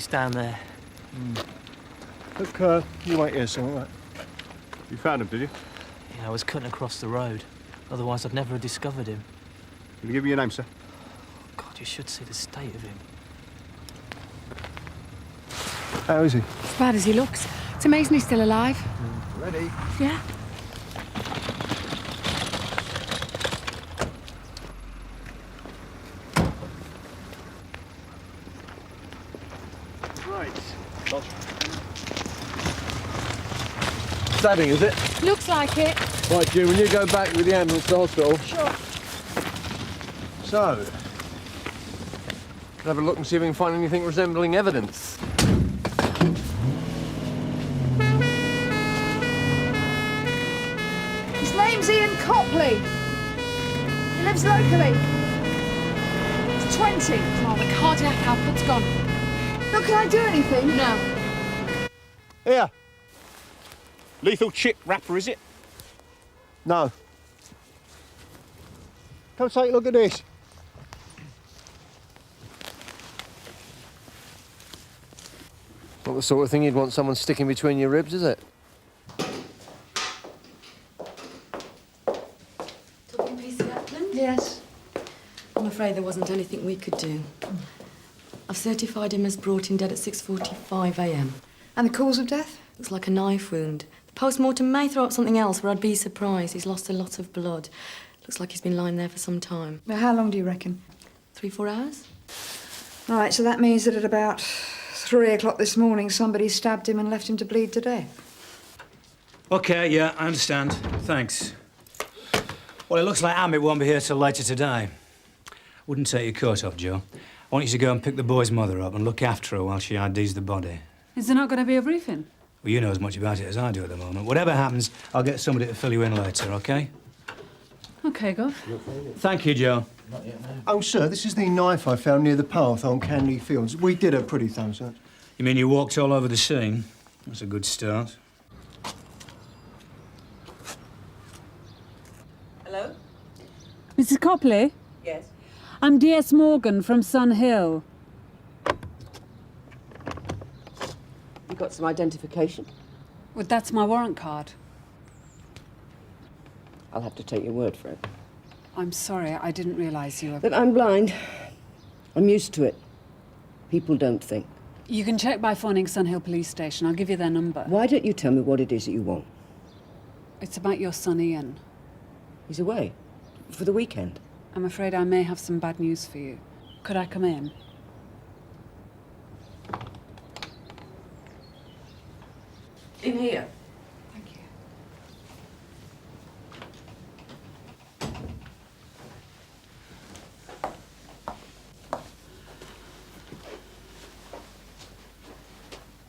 He's down there. Look, you wait here, something like that. You found him, did you? Yeah, I was cutting across the road. Otherwise, I'd never have discovered him. Will you give me your name, sir? God, you should see the state of him. How is he? As bad as he looks. It's amazing he's still alive. Ready? Yeah. Right. Stabbing, is it? Looks like it. Right, Jim, when you go back with the ambulance to the hospital. Sure. So, have a look and see if we can find anything resembling evidence. His name's Ian Copley. He lives locally. He's 20. Oh, the cardiac output's gone. Look, can I do anything? No. Here. Lethal chip wrapper, is it? No. Come take a look at this. Not the sort of thing you'd want someone sticking between your ribs, is it? Talking PC Ackland? Yes. I'm afraid there wasn't anything we could do. I've certified him as brought in dead at 6:45 a.m. And the cause of death? Looks like a knife wound. The post-mortem may throw up something else, but I'd be surprised. He's lost a lot of blood. Looks like he's been lying there for some time. Now, how long do you reckon? 3-4 hours? Right, so that means that at about 3 o'clock this morning, somebody stabbed him and left him to bleed to death. OK, yeah, I understand. Thanks. Well, it looks like Amit won't be here till later today. Wouldn't take your coat off, Joe. I want you to go and pick the boy's mother up and look after her while she IDs the body. Is there not going to be a briefing? Well, you know as much about it as I do at the moment. Whatever happens, I'll get somebody to fill you in later, OK? OK, Gov. Thank you, Joe. Oh, sir, this is the knife I found near the path on Canley Fields. We did a pretty thorough search. You mean you walked all over the scene? That's a good start. Hello? Mrs. Copley? Yes. I'm DS Morgan from Sun Hill. You got some identification? Well, that's my warrant card. I'll have to take your word for it. I'm sorry, I didn't realise you were... But I'm blind. I'm used to it. People don't think. You can check by phoning Sun Hill Police Station. I'll give you their number. Why don't you tell me what it is that you want? It's about your son, Ian. He's away. For the weekend. I'm afraid I may have some bad news for you. Could I come in? In here. Thank you.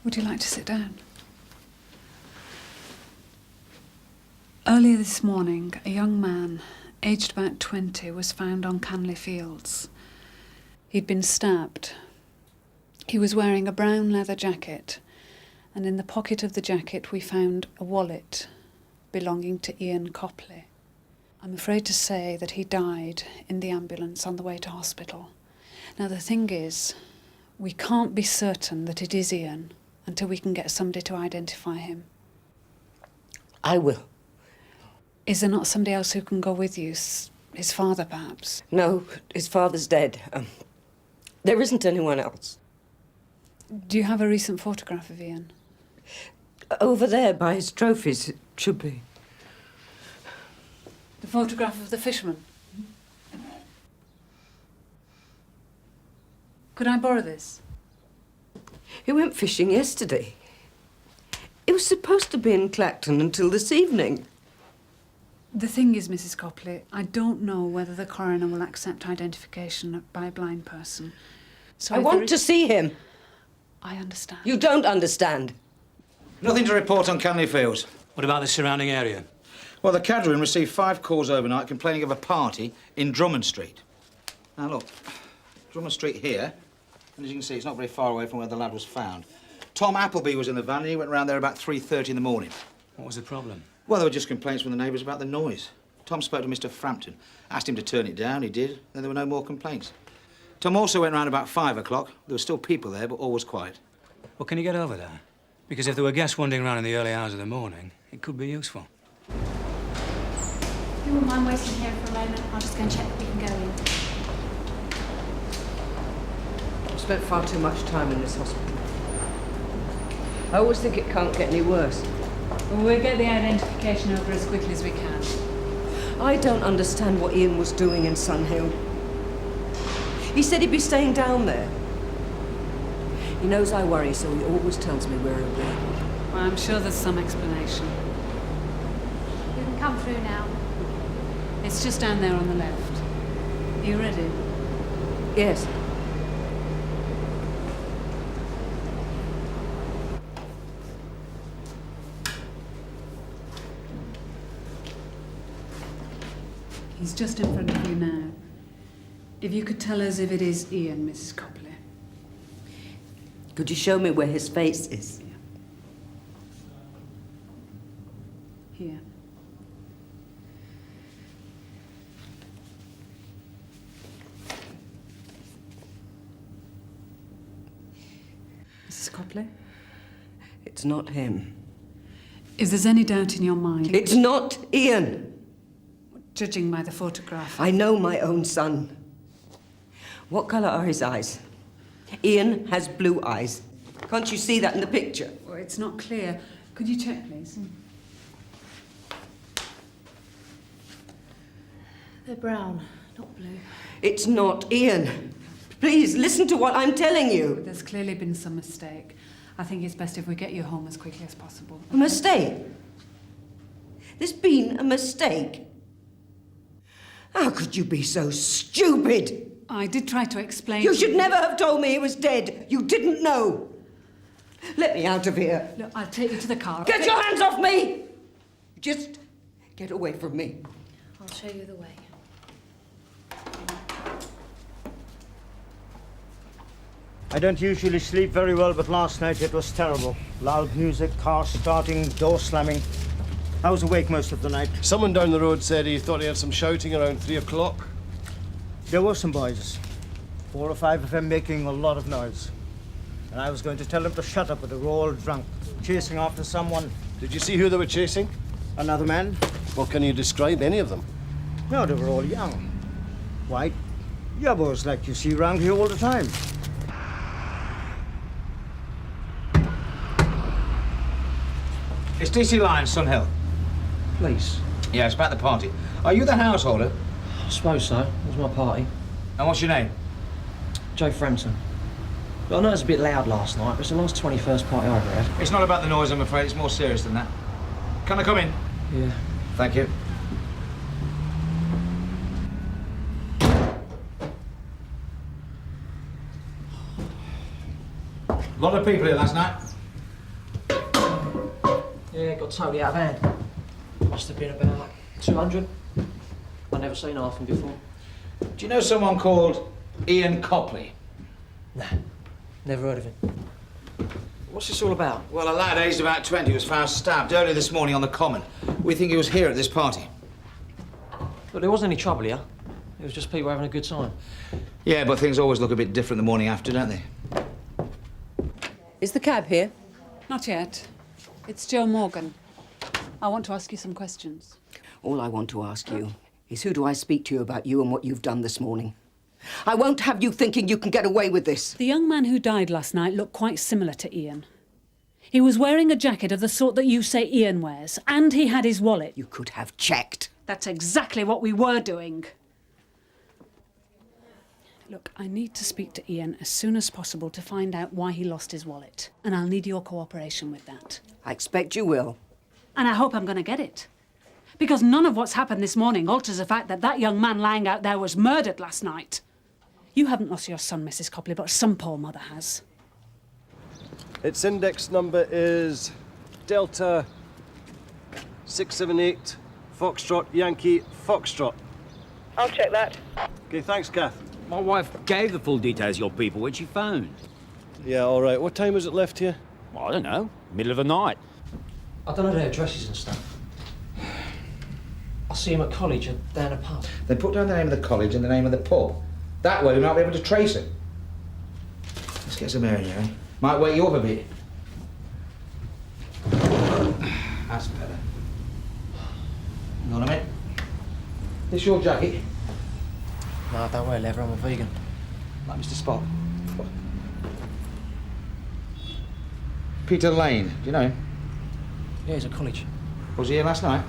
Would you like to sit down? Earlier this morning, a young man, aged about 20, was found on Canley Fields. He'd been stabbed. He was wearing a brown leather jacket, and in the pocket of the jacket we found a wallet belonging to Ian Copley. I'm afraid to say that he died in the ambulance on the way to hospital. Now, the thing is, we can't be certain that it is Ian until we can get somebody to identify him. I will. Is there not somebody else who can go with you? His father, perhaps? No, his father's dead. There isn't anyone else. Do you have a recent photograph of Ian? Over there, by his trophies, it should be. The photograph of the fisherman? Could I borrow this? He went fishing yesterday. He was supposed to be in Clacton until this evening. The thing is, Mrs. Copley, I don't know whether the coroner will accept identification by a blind person. So I want to see him. I understand. You don't understand. Nothing to report on Canley Fields. What about the surrounding area? Well, the Cadwin received 5 calls overnight complaining of a party in Drummond Street. Now, look, Drummond Street here, and as you can see, it's not very far away from where the lad was found. Tom Appleby was in the van, and he went round there about 3:30 in the morning. What was the problem? Well, there were just complaints from the neighbours about the noise. Tom spoke to Mr. Frampton, asked him to turn it down, he did, then there were no more complaints. Tom also went round about 5 o'clock. There were still people there, but all was quiet. Well, can you get over there? Because if there were guests wandering around in the early hours of the morning, it could be useful. If you wouldn't mind waiting here for a moment, I'll just go and check that we can go in. I've spent far too much time in this hospital. I always think it can't get any worse. Well, we'll get the identification over as quickly as we can. I don't understand what Ian was doing in Sunhill. He said he'd be staying down there. He knows I worry, so he always tells me where he'll be. Well, I'm sure there's some explanation. You can come through now. It's just down there on the left. Are you ready? Yes. He's just in front of you now. If you could tell us if it is Ian, Mrs. Copley. Could you show me where his face is? Here. Mrs. Copley? It's not him. If there's any doubt in your mind... It's not Ian! Judging by the photograph... I know my own son. What colour are his eyes? Ian has blue eyes. Can't you see that in the picture? Well, it's not clear. Could you check, please? They're brown, not blue. It's not Ian. Please, listen to what I'm telling you. There's clearly been some mistake. I think it's best if we get you home as quickly as possible. A mistake? There's been a mistake? How could you be so stupid? I did try to explain... You should never have told me he was dead. You didn't know. Let me out of here. Look, I'll take you to the car. Get your hands off me! Just get away from me. I'll show you the way. I don't usually sleep very well, but last night it was terrible. Loud music, cars starting, door slamming. I was awake most of the night. Someone down the road said he thought he had some shouting around 3 o'clock. There were some boys. 4 or 5 of them making a lot of noise. And I was going to tell them to shut up, but they were all drunk, chasing after someone. Did you see who they were chasing? Another man. Well, can you describe any of them? No, they were all young. White. Yubbos like you see round here all the time. It's DC Lyons, Sunhill. Please. Yeah, it's about the party. Are you the householder? I suppose so. It was my party. And what's your name? Joe Frampton. But I know it was a bit loud last night, but it's the last 21st party I've ever had. It's not about the noise, I'm afraid. It's more serious than that. Can I come in? Yeah. Thank you. A lot of people here last night. Yeah, it got totally out of hand. Must have been about 200. I've never seen half of them before. Do you know someone called Ian Copley? Nah, never heard of him. What's this all about? Well, a lad aged about 20 was found stabbed early this morning on the common. We think he was here at this party. But there wasn't any trouble here. It was just people having a good time. Yeah, but things always look a bit different the morning after, don't they? Is the cab here? Not yet. It's Joe Morgan. I want to ask you some questions. All I want to ask you is who do I speak to about you and what you've done this morning? I won't have you thinking you can get away with this. The young man who died last night looked quite similar to Ian. He was wearing a jacket of the sort that you say Ian wears, and he had his wallet. You could have checked. That's exactly what we were doing. Look, I need to speak to Ian as soon as possible to find out why he lost his wallet. And I'll need your cooperation with that. I expect you will. And I hope I'm going to get it. Because none of what's happened this morning alters the fact that that young man lying out there was murdered last night. You haven't lost your son, Mrs. Copley, but some poor mother has. Its index number is Delta 678 Foxtrot Yankee Foxtrot. I'll check that. Okay, thanks, Kath. My wife gave the full details of your people when she phoned. Yeah, all right. What time was it left here? Well, I don't know. Middle of the night. I don't know their addresses and stuff. I see them at college and down a pub. They put down the name of the college and the name of the pub. That way we might be able to trace him. Let's get some air in here, eh? Might wake you up a bit. That's better. Hang on a minute. This your jacket? No, I don't wear leather, I'm a vegan. Like Mr. Spot. Peter Lane, do you know him? Yeah, he's at college. Was he here last night?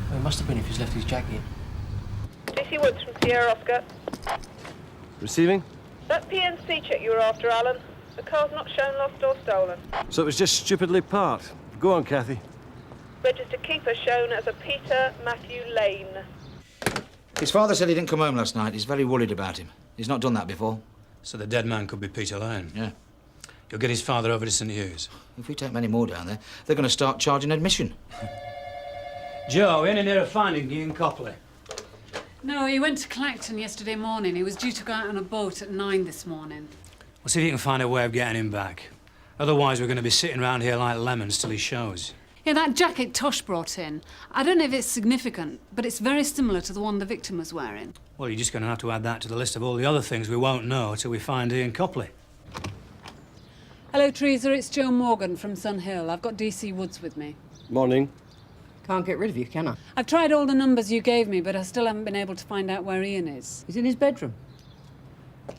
Well, he must have been if he's left his jacket. DC Woods from Sierra Oscar. Receiving? That PNC check you were after, Alan. The car's not shown lost or stolen. So it was just stupidly parked. Go on, Kathy. Registered keeper shown as a Peter Matthew Lane. His father said he didn't come home last night. He's very worried about him. He's not done that before. So the dead man could be Peter Lane? Yeah. You'll get his father over to St Hughes. If we take many more down there, they're going to start charging admission. Joe, any near a finding Ian Copley? No, he went to Clacton yesterday morning. He was due to go out on a boat at 9 this morning. We'll see if you can find a way of getting him back. Otherwise, we're going to be sitting around here like lemons till he shows. Yeah, that jacket Tosh brought in. I don't know if it's significant, but it's very similar to the one the victim was wearing. Well, you're just going to have to add that to the list of all the other things we won't know till we find Ian Copley. Hello, Teresa. It's Joe Morgan from Sun Hill. I've got DC Woods with me. Morning. Can't get rid of you, can I? I've tried all the numbers you gave me, but I still haven't been able to find out where Ian is. He's in his bedroom.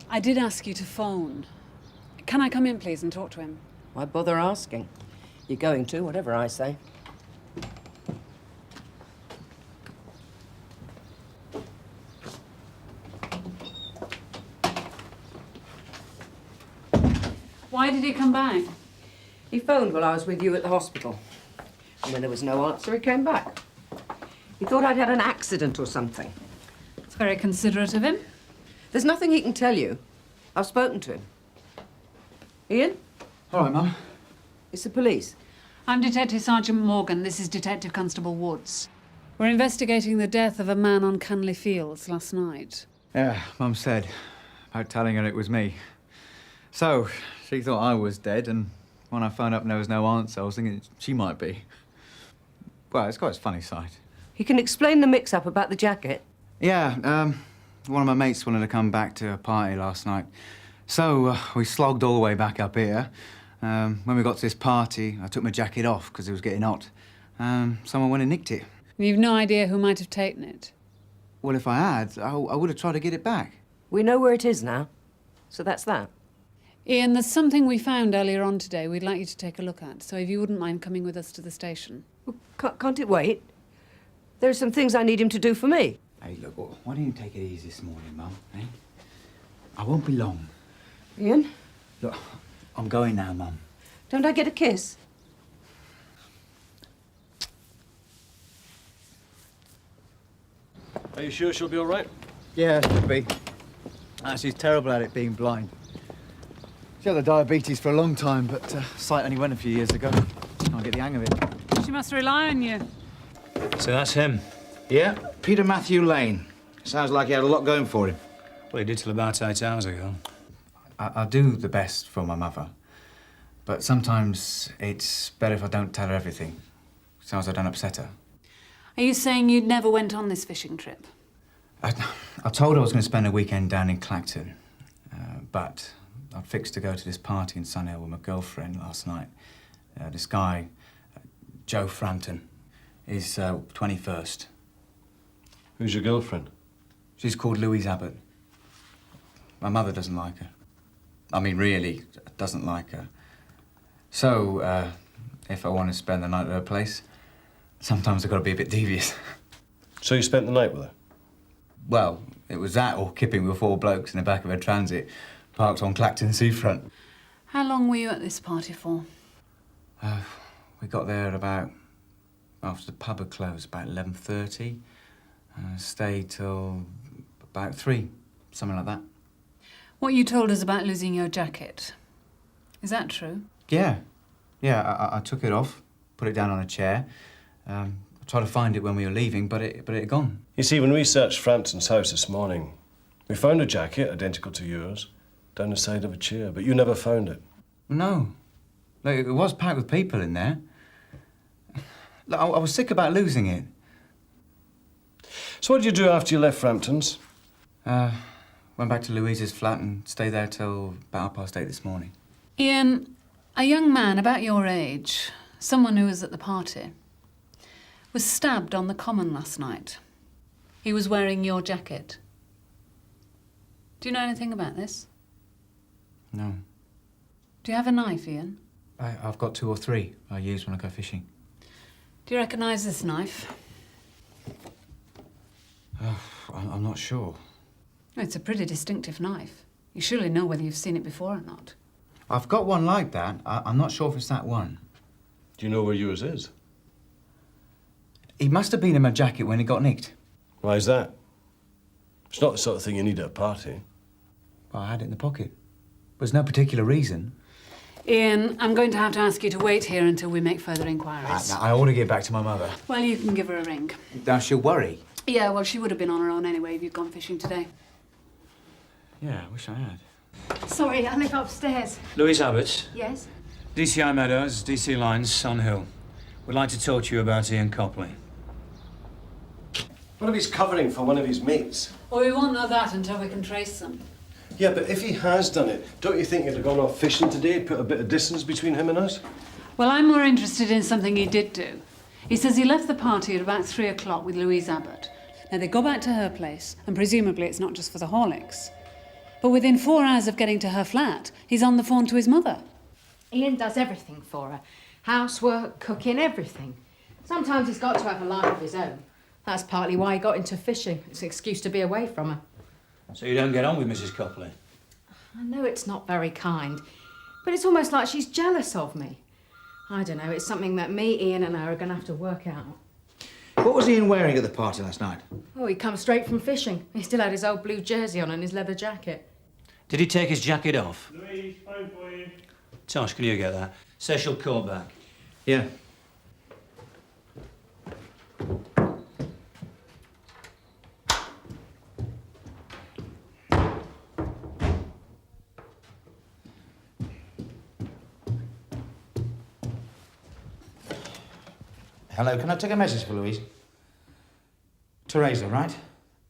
I did ask you to phone. Can I come in, please, and talk to him? Why bother asking? You're going to, whatever I say. Why did he come back? He phoned while I was with you at the hospital. And when there was no answer, he came back. He thought I'd had an accident or something. It's very considerate of him. There's nothing he can tell you. I've spoken to him. Ian? All right, Mum. It's the police. I'm Detective Sergeant Morgan. This is Detective Constable Woods. We're investigating the death of a man on Canley Fields last night. Yeah, Mum said about telling her it was me. So, she thought I was dead, and when I found out there was no answer, I was thinking she might be. Well, it's got its funny side. He can explain the mix-up about the jacket. Yeah, one of my mates wanted to come back to a party last night. So, we slogged all the way back up here. When we got to this party, I took my jacket off because it was getting hot. Someone went and nicked it. You've no idea who might have taken it? Well, if I had, I would have tried to get it back. We know where it is now, so that's that. Ian, there's something we found earlier on today we'd like you to take a look at, so if you wouldn't mind coming with us to the station. Well, can't it wait? There are some things I need him to do for me. Hey, look, why don't you take it easy this morning, Mum, eh? I won't be long. Ian? Look, I'm going now, Mum. Don't I get a kiss? Are you sure she'll be all right? Yeah, she'll be. She's terrible at it, being blind. She had the diabetes for a long time, but sight only went a few years ago. Can't get the hang of it. She must rely on you. So that's him? Yeah, Peter Matthew Lane. Sounds like he had a lot going for him. Well, he did till about 8 hours ago. I do the best for my mother, but sometimes it's better if I don't tell her everything, so as I don't upset her. Are you saying you never went on this fishing trip? I told her I was going to spend a weekend down in Clacton, but I'd fixed to go to this party in Sunhill with my girlfriend last night. This guy, Joe Frampton, is 21st. Who's your girlfriend? She's called Louise Abbott. My mother doesn't like her. I mean, really, doesn't like her. So, if I want to spend the night at her place, sometimes I've got to be a bit devious. So you spent the night with her? Well, it was that or kipping with 4 blokes in the back of a transit parked on Clacton seafront. How long were you at this party for? We got there about, after the pub had closed, about 11:30. Stayed till about 3, something like that. What you told us about losing your jacket, is that true? Yeah. Yeah, I took it off, put it down on a chair. I tried to find it when we were leaving, but it had gone. You see, when we searched Frampton's house this morning, we found a jacket identical to yours down the side of a chair, but you never found it. No. Like, it was packed with people in there. Look, I was sick about losing it. So what did you do after you left Frampton's? Went back to Louise's flat and stayed there till about 8:30 this morning. Ian, a young man about your age, someone who was at the party, was stabbed on the common last night. He was wearing your jacket. Do you know anything about this? No. Do you have a knife, Ian? I've got 2 or 3 I use when I go fishing. Do you recognise this knife? I'm not sure. It's a pretty distinctive knife. You surely know whether you've seen it before or not. I've got one like that. I'm not sure if it's that one. Do you know where yours is? He must have been in my jacket when it got nicked. Why is that? It's not the sort of thing you need at a party. Well, I had it in the pocket. There's no particular reason. Ian, I'm going to have to ask you to wait here until we make further inquiries. I ought to get back to my mother. Well, you can give her a ring. Now, she'll worry. Yeah, well, she would have been on her own anyway if you'd gone fishing today. Yeah, I wish I had. Sorry, I live upstairs. Louise Abbott. Yes? DCI Meadows, DC Lines, Sun Hill. We'd like to talk to you about Ian Copley. What if he's covering for one of his mates? Well, we won't know that until we can trace them. Yeah, but if he has done it, don't you think he'd have gone off fishing today, put a bit of distance between him and us? Well, I'm more interested in something he did do. He says he left the party at about 3 o'clock with Louise Abbott. Now, they go back to her place, and presumably it's not just for the Horlicks. But within 4 hours of getting to her flat, he's on the phone to his mother. Ian does everything for her. Housework, cooking, everything. Sometimes he's got to have a life of his own. That's partly why he got into fishing. It's an excuse to be away from her. So you don't get on with Mrs. Copley? I know it's not very kind, but it's almost like she's jealous of me. I don't know, it's something that me, Ian and her are going to have to work out. What was Ian wearing at the party last night? Oh, he come straight from fishing. He still had his old blue jersey on and his leather jacket. Did he take his jacket off? Louise, phone for you. Tosh, can you get that? Say she'll call back. Yeah. Hello, can I take a message for Louise? Teresa, right?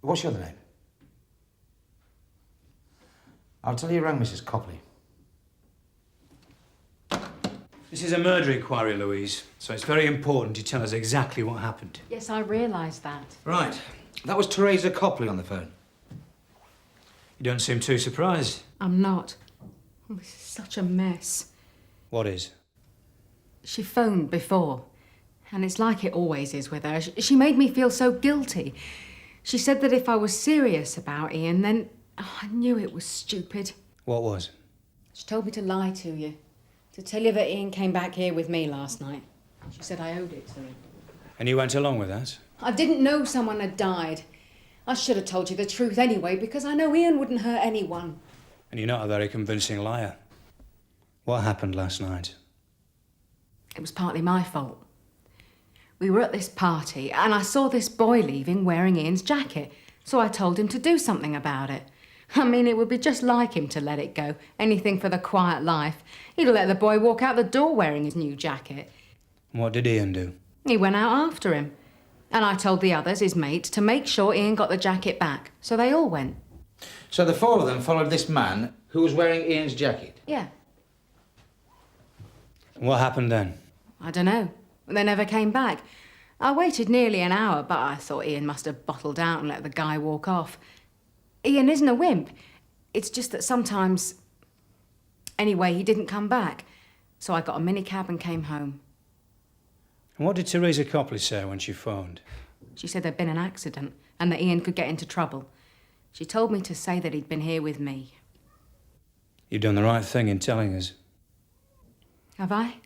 What's your other name? I'll tell you rang Mrs. Copley. This is a murder inquiry, Louise, so it's very important you tell us exactly what happened. Yes, I realise that. Right. That was Teresa Copley on the phone. You don't seem too surprised. I'm not. Oh, this is such a mess. What is? She phoned before, and it's like it always is with her. She made me feel so guilty. She said that if I was serious about Ian, then I knew it was stupid. What was? She told me to lie to you, to tell you that Ian came back here with me last night. She said I owed it to him. And you went along with that? I didn't know someone had died. I should have told you the truth anyway, because I know Ian wouldn't hurt anyone. And you're not a very convincing liar. What happened last night? It was partly my fault. We were at this party, and I saw this boy leaving wearing Ian's jacket, so I told him to do something about it. I mean, it would be just like him to let it go. Anything for the quiet life. He'd let the boy walk out the door wearing his new jacket. And what did Ian do? He went out after him. And I told the others, his mates, to make sure Ian got the jacket back. So they all went. So the 4 of them followed this man who was wearing Ian's jacket? Yeah. And what happened then? I don't know. They never came back. I waited nearly an hour, but I thought Ian must have bottled out and let the guy walk off. Ian isn't a wimp. It's just that sometimes... Anyway, he didn't come back. So I got a minicab and came home. And what did Teresa Copley say when she phoned? She said there'd been an accident and that Ian could get into trouble. She told me to say that he'd been here with me. You've done the right thing in telling us. Have I?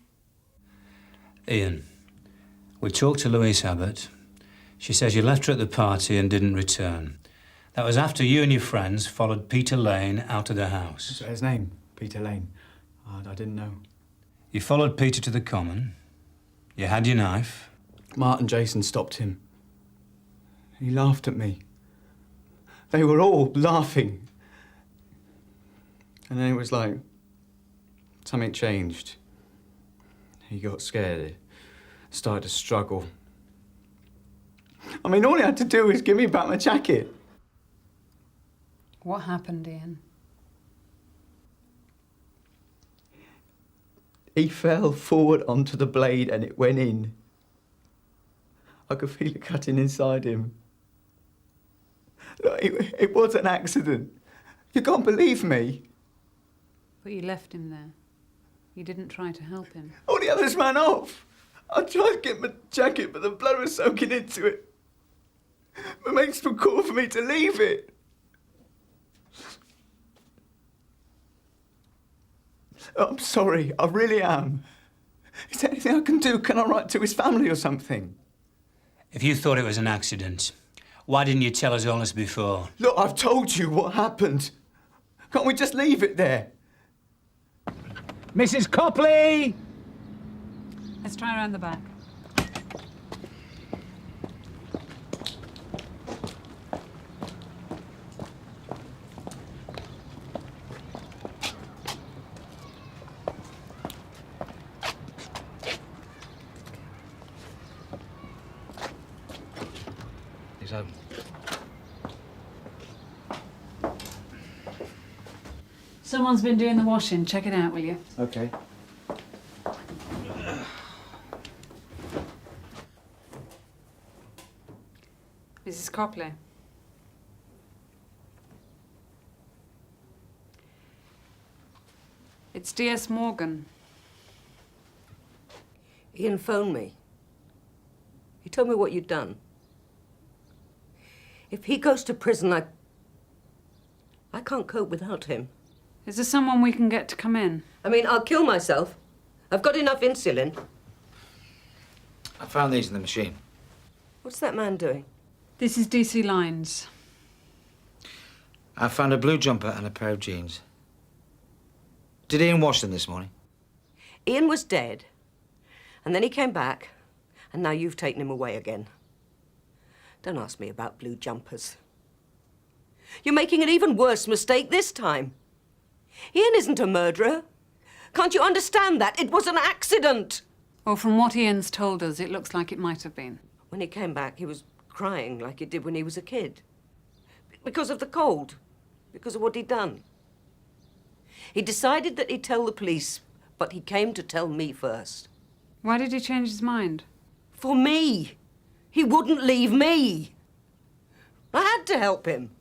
Ian, we talked to Louise Abbott. She says you left her at the party and didn't return. That was after you and your friends followed Peter Lane out of the house. What's his name? Peter Lane. I didn't know. You followed Peter to the common. You had your knife. Martin Jason stopped him. He laughed at me. They were all laughing. And then it was like something changed. He got scared, started to struggle. I mean, all he had to do was give me back my jacket. What happened, Ian? He fell forward onto the blade and it went in. I could feel it cutting inside him. Look, it was an accident. You can't believe me. But you left him there. You didn't try to help him. All the others ran off. I tried to get my jacket, but the blood was soaking into it. My mates would call for me to leave it. I'm sorry, I really am. Is there anything I can do? Can I write to his family or something? If you thought it was an accident, why didn't you tell us all this before? Look, I've told you what happened. Can't we just leave it there? Mrs. Copley! Let's try around the back. It's open. Someone's been doing the washing. Check it out, will you? Okay. Mrs. Copley. It's D.S. Morgan. Ian phoned me. He told me what you'd done. If he goes to prison, I can't cope without him. Is there someone we can get to come in? I mean, I'll kill myself. I've got enough insulin. I found these in the machine. What's that man doing? This is DC Lines. I found a blue jumper and a pair of jeans. Did Ian wash them this morning? Ian was dead, and then he came back, and now you've taken him away again. Don't ask me about blue jumpers. You're making an even worse mistake this time. Ian isn't a murderer. Can't you understand that? It was an accident. Well, from what Ian's told us, it looks like it might have been. When he came back, he was crying like he did when he was a kid. Because of the cold. Because of what he'd done. He decided that he'd tell the police, but he came to tell me first. Why did he change his mind? For me. He wouldn't leave me. I had to help him.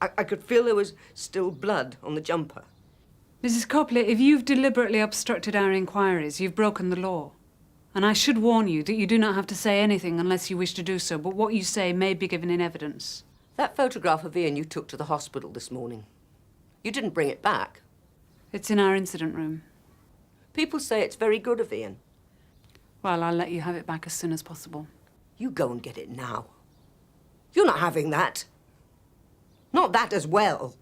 I could feel there was still blood on the jumper. Mrs. Copley, if you've deliberately obstructed our inquiries, you've broken the law. And I should warn you that you do not have to say anything unless you wish to do so, but what you say may be given in evidence. That photograph of Ian you took to the hospital this morning, you didn't bring it back. It's in our incident room. People say it's very good of Ian. Well, I'll let you have it back as soon as possible. You go and get it now. You're not having that. Not that as well.